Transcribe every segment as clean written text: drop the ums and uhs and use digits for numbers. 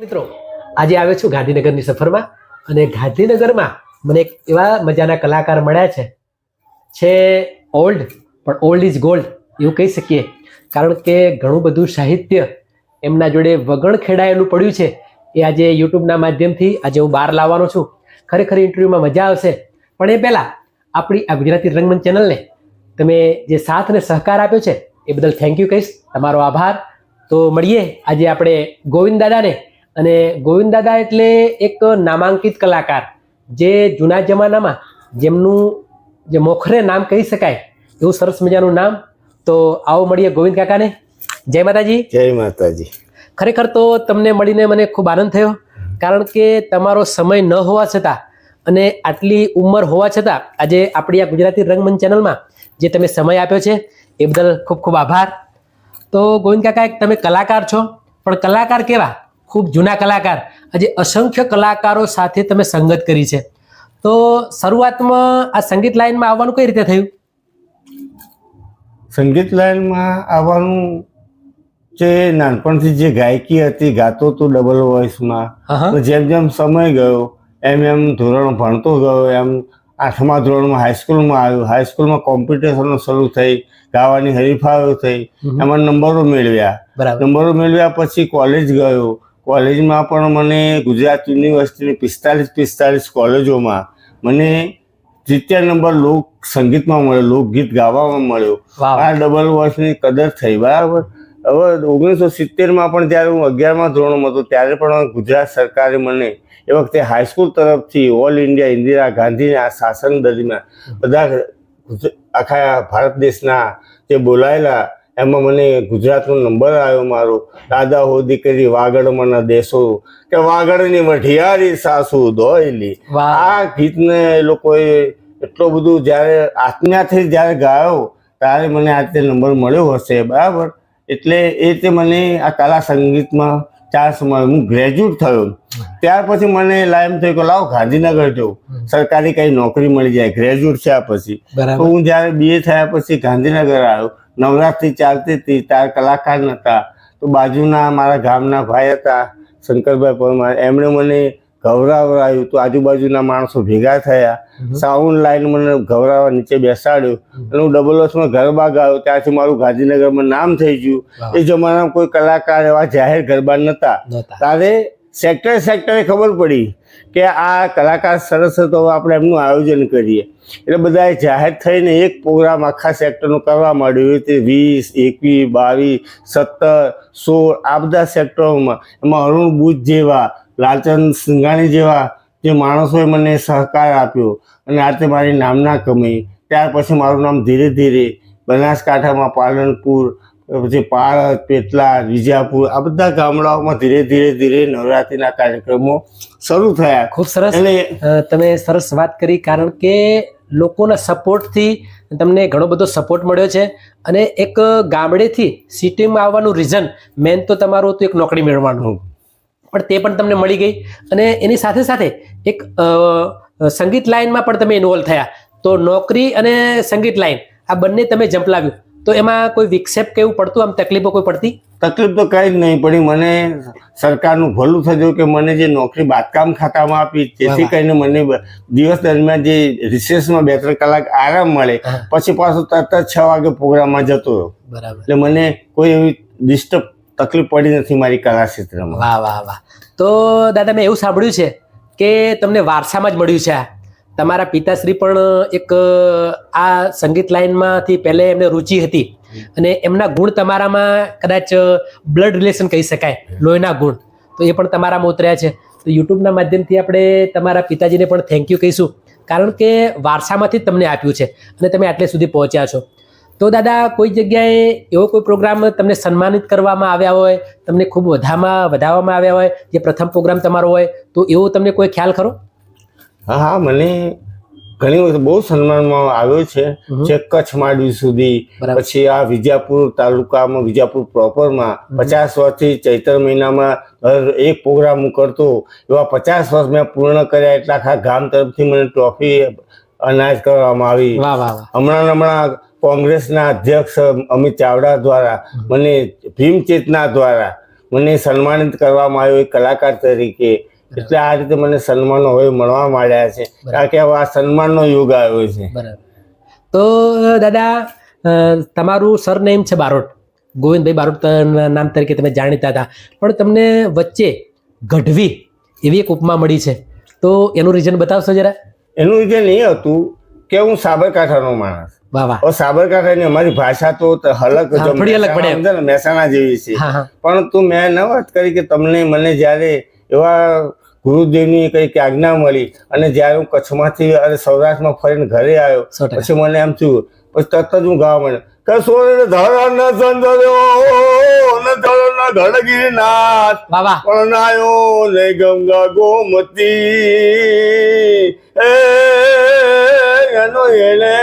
મિત્રો આજે આવ્યો છું ગાંધીનગરની સફરમાં અને ગાંધીનગરમાં મને એક એવા મજાના કલાકાર મળ્યા છે ઓલ્ડ પણ ઓલ્ડ ઇઝ ગોલ્ડ એવું કહી શકીએ, કારણ કે ઘણું બધું સાહિત્ય એમના જોડે વગણ ખેડાયેલું પડ્યું છે. એ આજે યુટ્યુબના માધ્યમથી આજે હું બહાર લાવવાનો છું. ખરેખર ઇન્ટરવ્યૂમાં મજા આવશે, પણ એ પહેલાં આપણી આ ગુજરાતી રંગમંચ ચેનલને તમે જે સાથ અને સહકાર આપ્યો છે એ બદલ થેન્ક યુ કહીશ, તમારો આભાર. તો મળીએ આજે આપણે ગોવિંદ દાદાને. અને ગોવિંદ દાદા એટલે એક નામાંકિત કલાકાર, જે જૂના જમાનામાં જેમનું જે મોખરે નામ કહી શકાય એવું સરસ મજાનું નામ. તો આવો મળીએ ગોવિંદ કાકાને. જય માતાજી. જય માતાજી. ખરેખર તો તમને મળીને મને ખૂબ આનંદ થયો, કારણ કે તમારો સમય ન હોવા છતાં અને આટલી ઉંમર હોવા છતાં આજે આપણી આ ગુજરાતી રંગમંચ ચેનલમાં જે તમે સમય આપ્યો છે એ બદલ ખૂબ ખૂબ આભાર. તો ગોવિંદ કાકા, એક તમે કલાકાર છો, પણ કલાકાર કેવા? ખૂબ જૂના કલાકાર. આજે અસંખ્ય કલાકારો સાથે તમે સંગત કરી છે. તો શરૂઆતમાં આ સંગીત લાઈનમાં આવવાનું કઈ રીતે થયું? સંગીત લાઈનમાં આવવાનું જે નાનપણથી જે ગાયકી હતી, ગાતો હતો ડબલ વોઇસમાં. જેમ જેમ સમય ગયો એમ એમ ધોરણ ભણતો ગયો, એમ 8મા ધોરણમાં હાઈસ્કૂલમાં આવ્યું. હાઈસ્કૂલમાં કોમ્પિટિશનો શરૂ થઈ, ગાવાની હરીફાઈઓ થઈ, એમાં નંબરો મેળવ્યા. નંબરો મેળવ્યા પછી કોલેજ ગયો. કોલેજમાં પણ મને ગુજરાત યુનિવર્સિટીની 45 કોલેજોમાં મને 3ય નંબર લોક સંગીતમાં મળ્યો, લોકગીત ગાવામાં મળ્યો. આ ડબલ વોઇસની કદર થઈ. બરાબર. હવે 1970માં પણ જ્યારે હું 11મા ધોરણમાં હતો ત્યારે પણ ગુજરાત સરકારે મને એ વખતે હાઈસ્કૂલ તરફથી ઓલ ઇન્ડિયા ઇન્દિરા ગાંધીના શાસન દરમિયાન બધા આખા ભારત દેશના જે બોલાયેલા એમાં મને ગુજરાતનો નંબર આવ્યો મારો. દાદા હો દીકરી વાગડમાંના દેશો કે વાગડની વઢિયારી સાસુ દોયલી. આ ગીતને એ લોકોએ એટલો બધું જ્યારે આત્મ્યાથી જ્યારે ગાયો ત્યારે મને આ રીતે નંબર મળ્યો હશે. બરાબર. એટલે એ રીતે મને આ કલા સંગીતમાં 4 સમય હું ગ્રેજ્યુએટ થયો. ત્યાર પછી મને લાઈમ થયું કે લાવો ગાંધીનગર જવું, સરકારી કઈ નોકરી મળી જાય ગ્રેજ્યુએટ થયા પછી. તો હું જ્યારે BA થયા પછી ગાંધીનગર આવ્યો. નવરાત્રી ચાલતી હતી ત્યારે કલાકાર નહોતા, તો બાજુના મારા ગામના ભાઈ હતા શંકરભાઈ પરમાર, એમણે મને ગૌરાવાયું. તો આજુબાજુના માણસો ભેગા થયા, સાઉન્ડ લાઈન મને ગૌરાવા નીચે બેસાડ્યો અને હું ડબલ વોઇસમાં ગરબા ગાયો. ત્યારથી મારું ગાંધીનગરમાં નામ થઈ ગયું. એ જમાનામાં કોઈ કલાકાર એવા જાહેર ગરબા નહોતા. ત્યારે સેક્ટરે ખબર પડી કે આ કલાકાર સરસ હતો, આપણે એમનું આયોજન કરીએ. એટલે બધાએ જાહેર થઈને એક પ્રોગ્રામ આખા સેક્ટરનું કરવા માંડ્યું. તે 20, 21, 22, 17, 16 આ બધા સેક્ટરોમાં એમાં અરુણ બુચ જેવા, લાલચંદ સિંઘાણી જેવા જે માણસોએ મને સહકાર આપ્યો અને આ રીતે મારી નામના કમાઈ. ત્યાર પછી મારું નામ ધીરે ધીરે બનાસકાંઠામાં પાલનપુર, પછી પાળજ, પેટલાદ, વિજાપુર આ બધા ગામડાઓમાં ધીરે ધીરે નવરાત્રિના કાર્યક્રમો શરૂ થયા. ખૂબ સરસ. એટલે તમે સરસ વાત કરી, કારણ કે લોકોના સપોર્ટથી તમને ઘણો બધો સપોર્ટ મળ્યો છે. અને એક ગામડેથી સિટીમાં આવવાનું રીઝન મેન તો તમારું હતું એક નોકરી મેળવવાનું, પણ તે પણ તમને મળી ગઈ. અને એની સાથે સાથે એક સંગીત લાઈનમાં પણ તમે ઇન્વોલ્વ થયા. તો નોકરી અને સંગીત લાઈન આ બંને તમે ઝંપલાવ્યું. તો એમાં કોઈ વિક્ષેપ કેવું પડતું, આમ તકલીફો કોઈ પડતી? તકલીફ તો કંઈ જ નહીં પડી. મને સરકારનું ભલું થયું કે મને જે નોકરી બાંધકામ ખાતામાં આપી, જેથી કરીને મને દિવસ દરમિયાન જે રિસેસમાં 2-3 કલાક આરામ મળે, પછી પાછું તરત જ 6 વાગે પ્રોગ્રામમાં જતો રહ્યો. બરાબર. એટલે મને કોઈ એવી ડિસ્ટર્બ તકલીફ પડી નથી મારી કલા ક્ષેત્રમાં. વાહ વાહ વાહ. તો દાદા, મેં એવું સાંભળ્યું છે કે તમને વારસામાં જ મળ્યું છે. તમારા પિતાશ્રી પણ એક આ સંગીત લાઈનમાંથી પહેલે એમને રુચિ હતી અને એમના ગુણ તમારામાં કદાચ બ્લડ રિલેશન કહી શકાય, લોહીના ગુણ, તો એ પણ તમારામાં ઉતર્યા છે. તો યુટ્યુબના માધ્યમથી આપણે તમારા પિતાજીને પણ થેન્ક યુ કહીશું, કારણ કે વારસામાંથી જ તમને આપ્યું છે અને તમે આટલે સુધી પહોંચ્યા છો. તો દાદા, કોઈ જગ્યાએ એવો કોઈ પ્રોગ્રામ તમને સન્માનિત કરવામાં આવ્યા હોય, તમને ખૂબ વધાવવામાં આવ્યા હોય, જે પ્રથમ પ્રોગ્રામ તમારો હોય, તો એવો તમને કોઈ ખ્યાલ ખરો? હા, મને ઘણી વખત બહુ સન્માનમાં આવ્યો છે. કચ્છ માંડવી સુધી, પછી આ વિજાપુર તાલુકામાં, વિજાપુર પ્રોપરમાં 50 વર્ષથી ચૈત્ર મહિનામાં એક પ્રોગ્રામ હું કરતો. એવા 50 વર્ષ મેં પૂર્ણ કર્યા. એટલે આખા ગામ તરફથી મને ટ્રોફી અનાજ કરવામાં આવી. હમણાં કોંગ્રેસના અધ્યક્ષ અમિત ચાવડા દ્વારા મને ભીમ ચેતના દ્વારા મને સન્માનિત કરવામાં આવ્યો એક કલાકાર તરીકે. એટલે આ રીતે મને સન્માનો હવે મળવા માંડ્યા છે, કારણ કે હવે આ સન્માનનો યુગ આવ્યો છે. બરાબર. તો દાદા તમારું સરનેમ છે બારોટ, ગોવિંદભાઈ બારોટ નામ તરીકે તમે જાણીતા હતા, પણ તમને વચ્ચે ગઢવી એવી એક ઉપમા મળી છે, તો એનું રીઝન બતાવશો જરા? એનું રીઝન એ હતું કે હું સાબરકાંઠાનો માણસ. વાહ વાહ. સાબરકાંઠાની અમારી ભાષા તો અલગ થોડી અલગ પડે, મહેસાણા જેવી છે. હા હા. પરંતુ મેં ન વાત કરી કે મને જ્યારે એવા ગુરુદેવની કંઈક આજ્ઞા મળી અને જ્યારે હું કચ્છમાંથી અને સૌરાષ્ટ્રમાં ફરીને ઘરે આવ્યો, 100%. પછી મને એમ થયું, પછી તરત જ હું ગાવા માંડ્યો કે સોરે ધરાના સંદર્યો ને ધરાના ગઢગીરનાથ વાહ વાહ. પરણાયો ને ગંગા ગોમતી એનો એને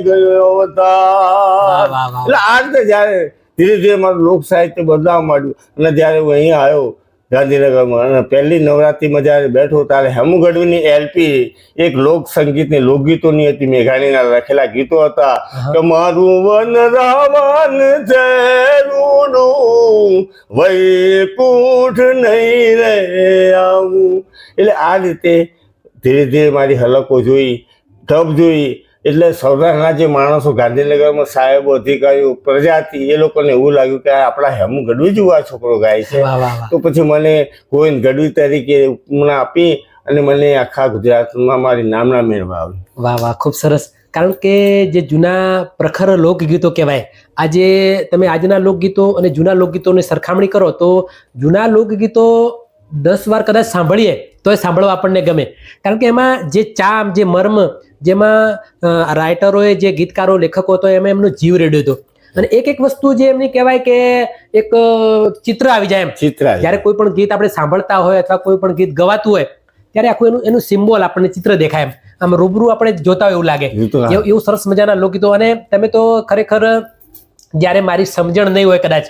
ગયો અવતાર. વાહ વાહ. એટલે આ રીતે જ્યારે ધીરે ધીરે મારું લોક સાહિત્ય બદલાવા માંડ્યું અને જ્યારે હું અહીંયા આવ્યો ગાંધીનગરમાં અને પહેલી નવરાત્રિમાં જ્યારે બેઠો ત્યારે હેમુ ગઢવીની એલપી એક લોક સંગીતની લોકગીતોની હતી, મેઘાણીના લખેલા ગીતો હતા કે મારું વન રાવણ છે રૂડું વૈકુંઠ નહીં રે આવું. એટલે આ રીતે ધીરે ધીરે મારી હલકો જોઈ, ઢબ જોઈ, એટલે સૌરાષ્ટ્રના જે માણસો ગાંધીનગરમાં સાહેબો, અધિકારીઓ, પ્રજાતિ, એ લોકોને એવું લાગ્યું કે આપણા હેમુ ગઢવી જેવો આ છોકરો ગાય છે. તો પછી મને ગોવિંદ ગઢવી તરીકે ઉપમા આપી અને મને આખા ગુજરાતમાં મારી નામના મેળવા આવી. વાહ વાહ, ખૂબ સરસ. કારણ કે જે જૂના પ્રખર લોકગીતો કહેવાય, આજે તમે આજના લોકગીતો અને જૂના લોકગીતોની સરખામણી કરો તો જૂના લોકગીતો 10 વાર કદાચ સાંભળીએ તો એ સાંભળવા આપણને ગમે, કારણ કે એમાં જે ચામ, જે મર્મ, જેમાં રાઇટરોએ, જે ગીતકારો, લેખકો હતો એમાં એમનો જીવ રેડ્યો હતો. અને એક એક વસ્તુ જે એમની કહેવાય કે એક ચિત્ર આવી જાય એમ. જ્યારે કોઈ પણ ગીત આપણે સાંભળતા હોય અથવા કોઈ પણ ગીત ગવાતું હોય ત્યારે આખું એનું સિમ્બોલ આપણને ચિત્ર દેખાય એમ, આમ રૂબરૂ આપણે જોતા હોય એવું લાગે. એવું સરસ મજાના લોકગીતો. અને તમે તો ખરેખર જ્યારે મારી સમજણ નહીં હોય કદાચ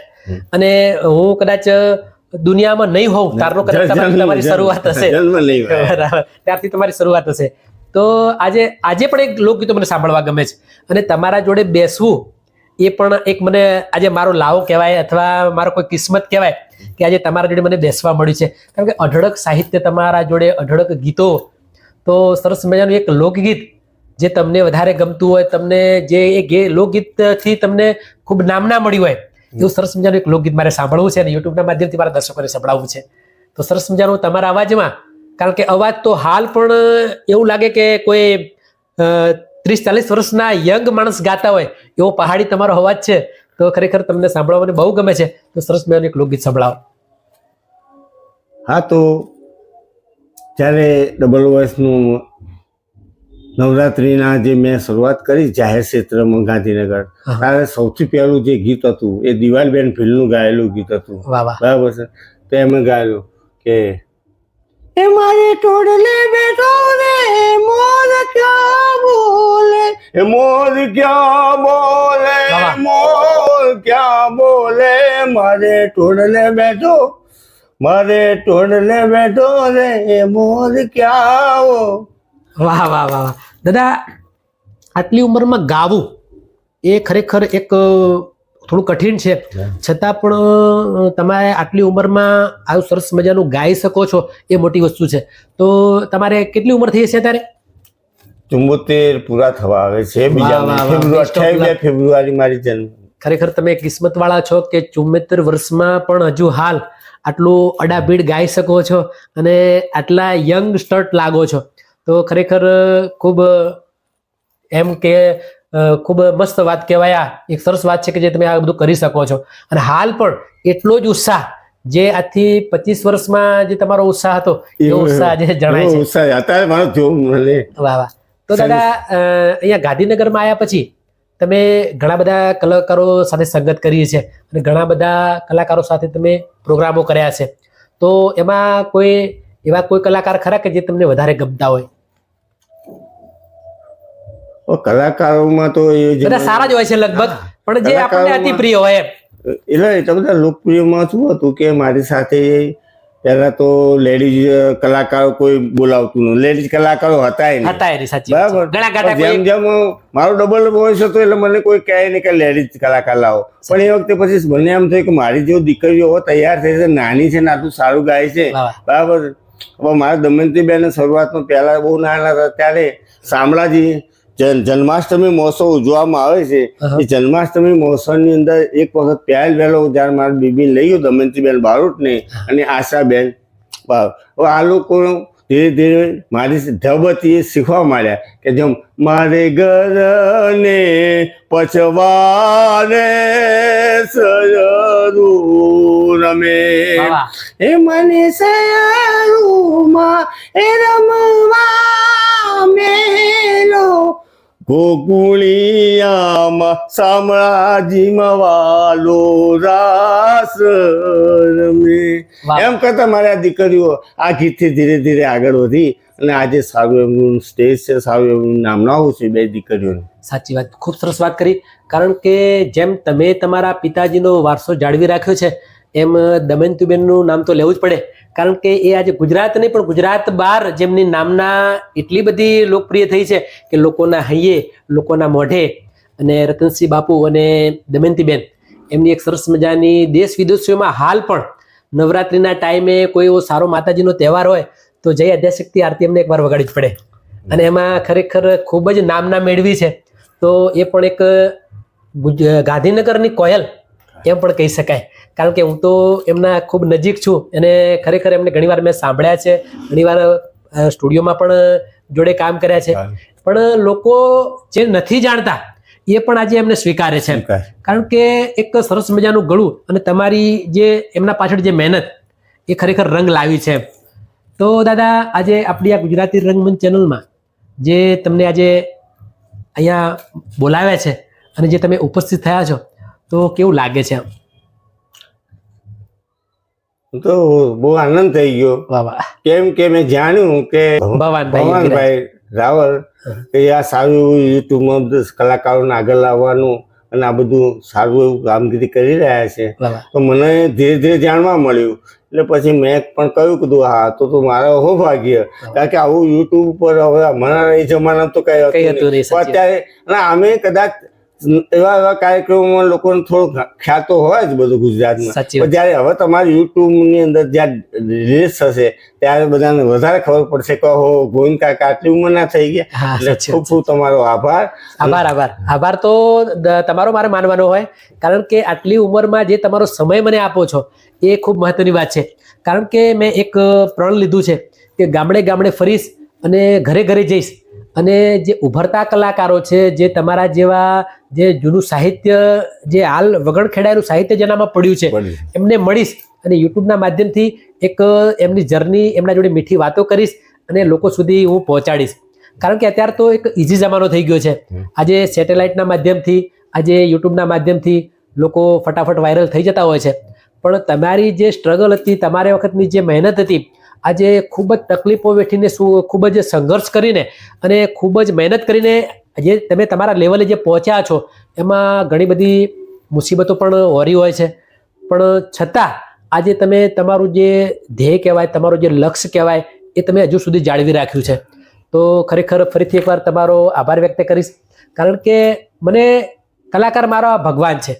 અને હું કદાચ દુનિયામાં નહીં હોઉં તારનો કદાચ તમારી શરૂઆત હશે, ત્યારથી તમારી શરૂઆત હશે. તો આજે પણ એક લોકગીતો મને સાંભળવા ગમે છે અને તમારા જોડે બેસવું એ પણ એક મને આજે મારો લાવો કહેવાય અથવા મારો કોઈ કિસ્મત કહેવાય કે આજે તમારા જોડે મને બેસવા મળ્યું છે. કારણ કે અઢળક સાહિત્ય તમારા જોડે, અઢળક ગીતો. તો સરસ મજાનું એક લોકગીત જે તમને વધારે ગમતું હોય, તમને જે લોકગીતથી તમને ખૂબ નામના મળી હોય એવું સરસ મજાનું એક લોકગીત મારે સાંભળવું છે અને યુટ્યુબના માધ્યમથી મારા દર્શકોને સંભળાવવું છે. તો સરસ મજાનું તમારા અવાજમાં, કારણ કે અવાજ તો હાલ પણ એવું લાગે કે કોઈ 30-40 વર્ષના યંગ માણસ ગાતા હોય એવો પહાડી તમારો અવાજ છે. તો ખરેખર તમને સાંભળવા મને બહુ ગમે છે. તો સરસ મજાનું એક લોકગીત સંભળાવો. હા, તો જ્યારે ડબલ વોઇસનું નવરાત્રિના જે મેં શરૂઆત કરી જાહેર ક્ષેત્રમાં ગાંધીનગર, ત્યારે સૌથી પહેલું જે ગીત હતું એ દિવાલબેન ભીલનું ગાયેલું ગીત હતું. બરાબર છે. તો એમાં ગાયેલું કે એ મારે ટોડલે બેઠો રે મોર ક્યાં બોલે, એ મોર ક્યાં બોલે, મોર ક્યાં બોલે, મારે ટોડલે બેઠો, મારે ટોડલે બેઠો રે એ મોર ક્યાં. વાહ વાહ વાહ. દાદા, આટલી ઉંમરમાં ગાવું એ ખરેખર એક થોડું કઠિન છે, છતાં પણ તમે આટલી ઉંમરમાં આવું સરસ મજાનું ગાઈ શકો છો એ મોટી વસ્તુ છે. તો તમારે કેટલી ઉંમર થઈ હશે ત્યારે? 74 પૂરા થવા આવે છે. 28 ફેબ્રુઆરી મારી જન્મ. ખરેખર તમે કિસ્મત વાળા છો કે 74 વર્ષમાં પણ હજુ હાલ આટલું અડાભીડ ગાઈ શકો છો અને આટલા યંગ સ્ટર્ટ લાગો છો. તો ખરેખર ખૂબ એમ કે ખૂબ મસ્ત વાત કહેવાય. એક સરસ વાત છે કે જે તમે આ બધું કરી શકો છો અને હાલ પણ એટલો જ ઉત્સાહ જે આજથી 25 વર્ષમાં જે તમારો ઉત્સાહ હતો એવો ઉત્સાહ આજે જણાય છે. વાહ વાહ. તો દાદા, અહીંયા ગાંધીનગરમાં આવ્યા પછી તમે ઘણા બધા કલાકારો સાથે સંગત કરી છે અને ઘણા બધા કલાકારો સાથે તમે પ્રોગ્રામો કર્યા છે. તો એમાં એવા કોઈ કલાકાર ખરા કે જે તમને વધારે ગમતા હોય? કલાકારોમાં તો બધા સારા જ હોય છે લગભગ, પણ જે આપણને અતિ પ્રિય હોય. એટલે એટલા બધા લોકપ્રિયમાં શું હતું કે મારી સાથે પહેલા તો લેડીઝ કલાકારો કોઈ બોલાવતું નહીં, લેડીઝ કલાકારો હતા હતા એની સાચી વાત છે. બરાબર. ઘણા ગાટા જેમ જેમ મારો ડબલ વોઇસ હતો એટલે મને કોઈ કહે નહીં કે લેડીઝ કલાકાર લાવો, પણ એ વખતે પછી મને એમ થયું કે મારી જેવો દીકરીઓ તૈયાર થઈ છે, નાની છે ને આટલું સારું ગાય છે, બરાબર. હવે મારા દમયંતીબેન શરૂઆતમાં પહેલા બહુ નાના હતા ત્યારે શામળાજી જન્માષ્ટમી મહોત્સવ ઉજવવામાં આવે છે. એ જન્માષ્ટમી મહોત્સવની અંદર એક વખત પહેલો જ્યારે મારા બીબી લઈ ગયો દમયંતીબેન બારોટને અને આશાબેન, હવે આ લોકો ધીરે ધીરે મારી ધબતી શીખવા માંડ્યા કે જેમ મારે ઘરને પછવાને સરું રમે એ મને સયારુમાં એ રમવા મેલો ગોકુળિયામાં શામળાજીમાં વાલો રાસ રમે. એમ કરતા મારી આ દીકરીઓ આ ગીતથી ધીરે ધીરે આગળ વધી અને આજે સારું એમનું સ્ટેજ છે, સારું એમનું નામનાવું છે બે દીકરીઓને. સાચી વાત, ખૂબ સરસ વાત કરી. કારણ કે જેમ તમે તમારા પિતાજીનો વારસો જાળવી રાખ્યો છે એમ દમયંતીબેનનું નામ તો લેવું જ પડે. કારણ કે એ આજે ગુજરાત નહીં પણ ગુજરાત બહાર જેમની નામના એટલી બધી લોકપ્રિય થઈ છે કે લોકોના હૈયે, લોકોના મોઢે. અને રતનસિંહ બાપુ અને દમયંતીબેન એમની એક સરસ મજાની દેશ વિદેશોમાં હાલ પણ નવરાત્રિના ટાઈમે કોઈ એવો સારો માતાજીનો તહેવાર હોય તો જય આદ્યાશક્તિ આરતી એમને એકવાર વગાડવી જ પડે. અને એમાં ખરેખર ખૂબ જ નામના મેળવી છે. તો એ પણ એક ગાંધીનગરની કોયલ એમ પણ કહી શકાય. કારણ કે હું તો એમના ખૂબ નજીક છું અને ખરેખર એમને ઘણીવાર મેં સાંભળ્યા છે, ઘણીવાર સ્ટુડિયોમાં પણ જોડે કામ કર્યા છે. પણ લોકો જે નથી જાણતા એ પણ આજે એમને સ્વીકારે છે. કારણ કે એક સરસ મજાનું ગળું અને તમારી જે એમના પાછળ જે મહેનત એ ખરેખર રંગ લાવી છે. તો દાદા આજે આપણી આ ગુજરાતી રંગમંચ ચેનલમાં જે તમને આજે અહીંયા બોલાવ્યા છે અને જે તમે ઉપસ્થિત થયા છો તો કેવું લાગે છે? તો બહુ આનંદ થઈ ગયો. કેમ કે મેં જાણ્યું કે ભવાનભાઈ રાવલ કે આ સારું એવું યુટ્યુબમાં કલાકારોને આગળ લાવવાનું અને આ બધું સારું એવું કામગીરી કરી રહ્યા છે. તો મને ધીરે ધીરે જાણવા મળ્યું. એટલે પછી મેં પણ કહ્યું કીધું હા તો મારા હો ભાગ્ય, કારણ કે આવું યુટ્યુબ પર હવે અમારા એ જમાના તો કઈ હતું અત્યારે. અને અમે કદાચ એવા એવા કાર્યક્રમોમાં લોકોને થોડો ખ્યાલ તો હોય જ બધું ગુજરાતમાં. જયારે હવે તમારી યુટ્યુબ ની અંદર જ્યાં રિલીઝ થશે ત્યારે બધાને વધારે ખબર પડશે કે હો ગોવિંદ કાકા આટલી ઉંમરના થઈ ગયા. એટલે ખૂબ ખૂબ તમારો આભાર. આભાર તો તમારો મારે માનવાનો હોય. કારણ કે આટલી ઉંમરમાં જે તમારો સમય મને આપો છો એ ખૂબ મહત્વની વાત છે. કારણ કે મેં એક પ્રણ લીધું છે કે ગામડે ગામડે ફરીશ અને ઘરે ઘરે જઈશ અને જે ઉભરતા કલાકારો છે, જે તમારા જેવા જે જૂનું સાહિત્ય, જે હાલ વગણ ખેડાયેલું સાહિત્ય જેનામાં પડ્યું છે એમને મળીશ અને યુટ્યુબના માધ્યમથી એક એમની જર્ની, એમના જોડે મીઠી વાતો કરીશ અને લોકો સુધી હું પહોંચાડીશ. કારણ કે અત્યારે તો એક ઇઝી જમાનો થઈ ગયો છે. આજે સેટેલાઇટના માધ્યમથી, આજે યુટ્યુબના માધ્યમથી લોકો ફટાફટ વાયરલ થઈ જતા હોય છે. પણ તમારી જે સ્ટ્રગલ હતી, તમારી વખતની જે મહેનત હતી, આજે ખૂબ જ તકલીફો વેઠીને ખૂબ જ સંઘર્ષ કરીને અને ખૂબ જ મહેનત કરીને જે તમે તમારા લેવલે જે પહોંચ્યા છો એમાં ઘણી બધી મુસીબતો પણ હોરી હોય છે. પણ છતાં આજે તમે તમારું જે ધ્યેય કહેવાય, તમારું જે લક્ષ્ય કહેવાય એ તમે હજુ સુધી જાળવી રાખ્યું છે. તો ખરેખર ફરીથી એકવાર તમારો આભાર વ્યક્ત કરીશ. કારણ કે મને કલાકાર મારો ભગવાન છે.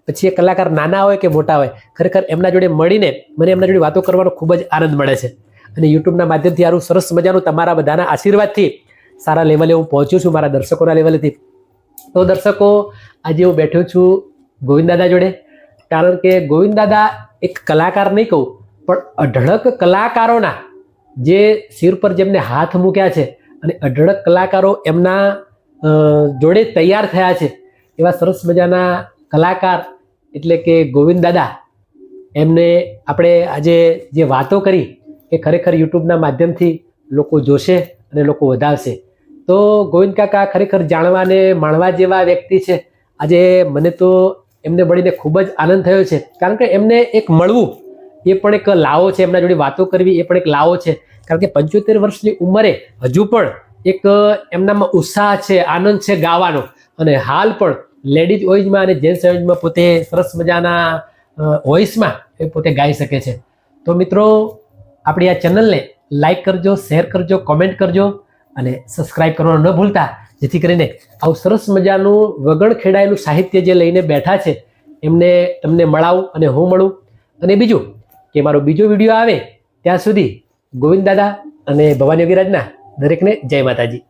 પછી એ કલાકાર નાના હોય કે મોટા હોય, ખરેખર એમના જોડે મળીને મને એમના જોડે વાતો કરવાનો ખૂબ જ આનંદ મળે છે. અને યુટ્યુબના માધ્યમથી સારું સરસ મજાનું તમારા બધાના આશીર્વાદથી સારા લેવલે હું પહોંચ્યો છું, મારા દર્શકોના લેવલેથી. તો દર્શકો, આજે હું બેઠો છું ગોવિંદદાદા જોડે. કારણ કે ગોવિંદદાદા એક કલાકાર નહીં કહું પણ અઢળક કલાકારોના જે શિર પર જેમને હાથ મૂક્યા છે અને અઢળક કલાકારો એમના જોડે તૈયાર થયા છે એવા સરસ મજાના કલાકાર એટલે કે ગોવિંદદાદા. એમને આપણે આજે જે વાતો કરી એ ખરેખર યુટ્યુબના માધ્યમથી લોકો જોશે અને લોકો વધારશે. તો ગોવિંદ કાકા ખરેખર જાણવા અને માણવા જેવા વ્યક્તિ છે. આજે મને તો એમને મળીને ખૂબ જ આનંદ થયો છે. કારણ કે એમને એક મળવું એ પણ એક લાવો છે, એમના જોડે વાતો કરવી એ પણ એક લાવો છે. કારણ કે 75 વર્ષની ઉંમરે હજુ પણ એક એમનામાં ઉત્સાહ છે, આનંદ છે ગાવાનો. અને હાલ પણ લેડીઝ વોઇસમાં અને જેન્ટ્સ વોઇસમાં પોતે સરસ મજાના વોઇસમાં એ પોતે ગાઈ શકે છે. તો મિત્રો આપણી આ ચેનલને લાઈક કરજો, શેર કરજો, કોમેન્ટ કરજો અને સબસ્ક્રાઇબ કરવાનું ન ભૂલતા, જેથી કરીને આવું સરસ મજાનું વગણ ખેડાયેલું સાહિત્ય જે લઈને બેઠા છે એમને તમને મળાવું અને હું મળું. અને બીજું કે મારો બીજો વિડીયો આવે ત્યાં સુધી ગોવિંદ દાદા અને ભવાની યોગીરાજના દરેકને જય માતાજી.